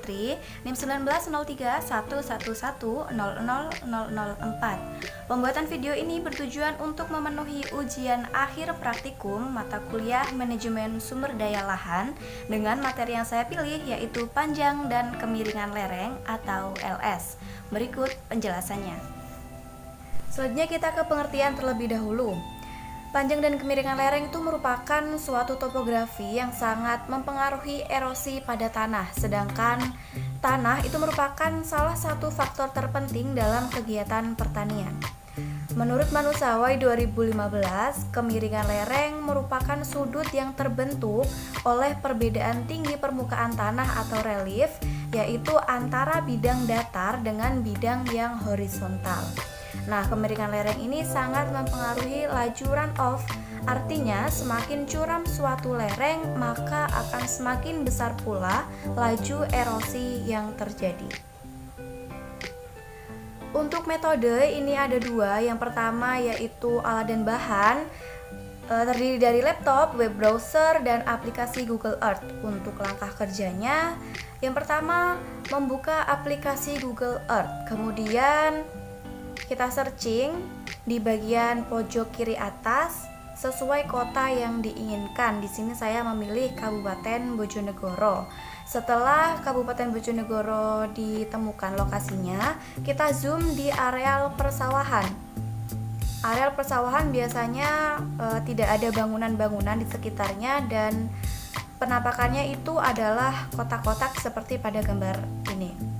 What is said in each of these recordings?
Putri, NIM 190311100004. Pembuatan video ini bertujuan untuk memenuhi ujian akhir praktikum mata kuliah Manajemen Sumber Daya Lahan dengan materi yang saya pilih yaitu panjang dan kemiringan lereng atau LS. Berikut penjelasannya. Selanjutnya kita ke pengertian terlebih dahulu. Panjang dan kemiringan lereng itu merupakan suatu topografi yang sangat mempengaruhi erosi pada tanah, sedangkan tanah itu merupakan salah satu faktor terpenting dalam kegiatan pertanian. Menurut Manusawai 2015, kemiringan lereng merupakan sudut yang terbentuk oleh perbedaan tinggi permukaan tanah atau relief, yaitu antara bidang datar dengan bidang yang horizontal. Nah, kemiringan lereng ini sangat mempengaruhi laju runoff, artinya semakin curam suatu lereng maka akan semakin besar pula laju erosi yang terjadi. Untuk metode ini ada dua. Yang pertama yaitu alat dan bahan, terdiri dari laptop, web browser, dan aplikasi Google Earth. Untuk langkah kerjanya, yang pertama membuka aplikasi Google Earth, kemudian kita searching di bagian pojok kiri atas sesuai kota yang diinginkan. Di sini saya memilih Kabupaten Bojonegoro. Setelah Kabupaten Bojonegoro ditemukan lokasinya, kita zoom di areal persawahan. Areal persawahan biasanya tidak ada bangunan-bangunan di sekitarnya dan penampakannya itu adalah kotak-kotak seperti pada gambar ini.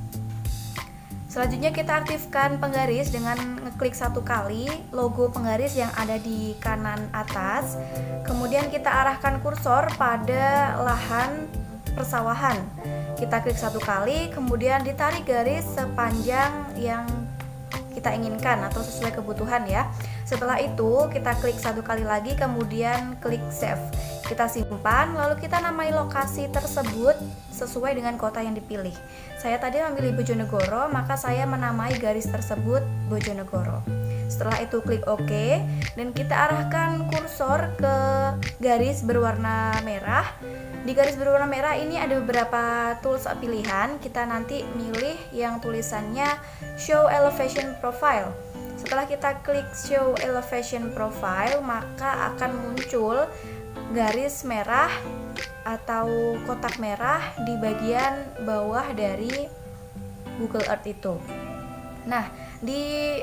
Selanjutnya kita aktifkan penggaris dengan ngeklik satu kali logo penggaris yang ada di kanan atas. Kemudian kita arahkan kursor pada lahan persawahan. Kita klik satu kali, kemudian ditarik garis sepanjang yang kita inginkan atau sesuai kebutuhan ya. Setelah itu kita klik satu kali lagi, kemudian klik save. Kita simpan, lalu kita namai lokasi tersebut sesuai dengan kota yang dipilih. Saya tadi memilih Bojonegoro, maka saya menamai garis tersebut Bojonegoro. Setelah itu klik OK dan kita arahkan kursor ke garis berwarna merah. Di garis berwarna merah ini ada beberapa tools pilihan. Kita nanti milih yang tulisannya Show Elevation Profile. Setelah kita klik Show Elevation Profile, maka akan muncul garis merah atau kotak merah di bagian bawah dari Google Earth itu. Nah, di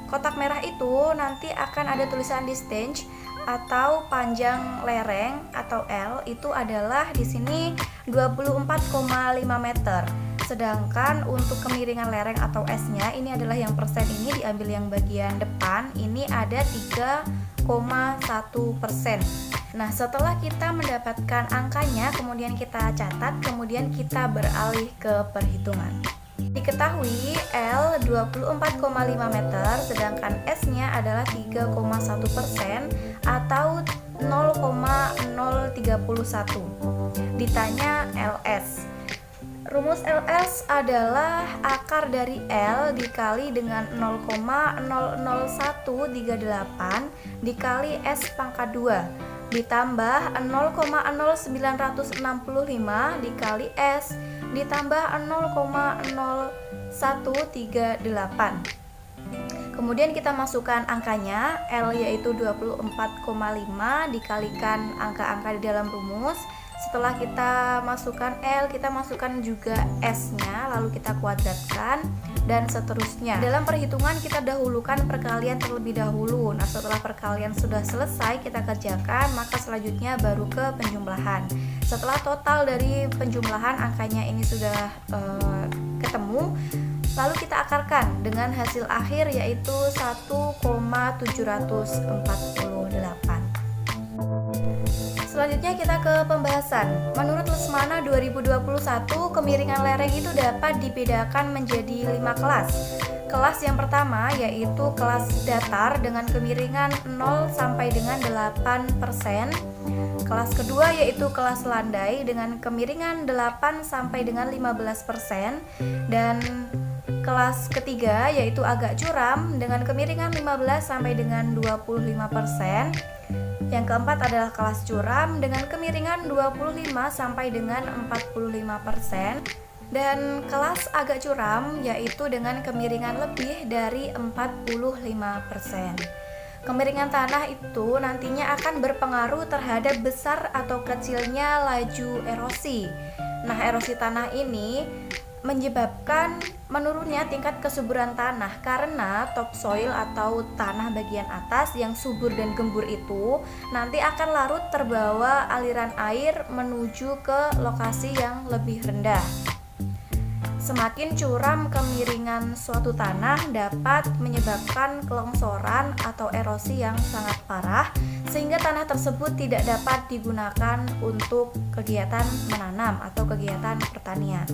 kotak merah itu nanti akan ada tulisan distance atau panjang lereng atau L, itu adalah di sini 24,5 meter. Sedangkan untuk kemiringan lereng atau S-nya ini adalah yang persen, ini diambil yang bagian depan, ini ada 3,1%. Nah, setelah kita mendapatkan angkanya, kemudian kita catat, kemudian kita beralih ke perhitungan. Diketahui L 24,5 meter, sedangkan S-nya adalah 3,1% atau 0,031. Ditanya LS. Rumus LS adalah akar dari L dikali dengan 0,00138 dikali S pangkat 2 ditambah 0,0965 dikali S ditambah 0,0138. Kemudian kita masukkan angkanya, L yaitu 24,5 dikalikan angka-angka di dalam rumus. Setelah kita masukkan L, kita masukkan juga S-nya, lalu kita kuadratkan dan seterusnya. Dalam perhitungan kita dahulukan perkalian terlebih dahulu. Nah, setelah perkalian sudah selesai kita kerjakan, maka selanjutnya baru ke penjumlahan. Setelah total dari penjumlahan angkanya ini sudah ketemu, lalu kita akarkan dengan hasil akhir yaitu 1,748. Selanjutnya kita ke pembahasan. Menurut Lesmana 2021, kemiringan lereng itu dapat dibedakan menjadi 5 kelas. Kelas yang pertama yaitu kelas datar dengan kemiringan 0 sampai dengan 8%. Kelas kedua yaitu kelas landai dengan kemiringan 8 sampai dengan 15%. Dan kelas ketiga yaitu agak curam dengan kemiringan 15 sampai dengan 25%. Yang keempat adalah kelas curam dengan kemiringan 25 sampai dengan 45%. Dan kelas agak curam yaitu dengan kemiringan lebih dari 45%. Kemiringan tanah itu nantinya akan berpengaruh terhadap besar atau kecilnya laju erosi. Nah, erosi tanah ini menyebabkan menurunnya tingkat kesuburan tanah karena topsoil atau tanah bagian atas yang subur dan gembur itu nanti akan larut terbawa aliran air menuju ke lokasi yang lebih rendah. Semakin curam kemiringan suatu tanah dapat menyebabkan kelongsoran atau erosi yang sangat parah sehingga tanah tersebut tidak dapat digunakan untuk kegiatan menanam atau kegiatan pertanian.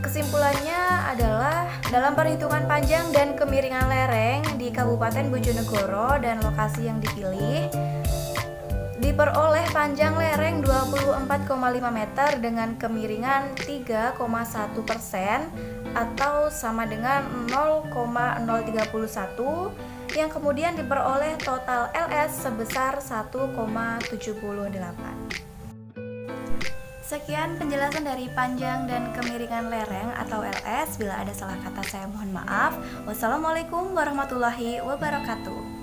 Kesimpulannya adalah dalam perhitungan panjang dan kemiringan lereng di Kabupaten Bojonegoro dan lokasi yang dipilih diperoleh panjang lereng 24,5 meter dengan kemiringan 3,1% atau sama dengan 0,031 yang kemudian diperoleh total LS sebesar 1,78. Sekian penjelasan dari panjang dan kemiringan lereng atau LS. Bila ada salah kata saya mohon maaf. Wassalamualaikum warahmatullahi wabarakatuh.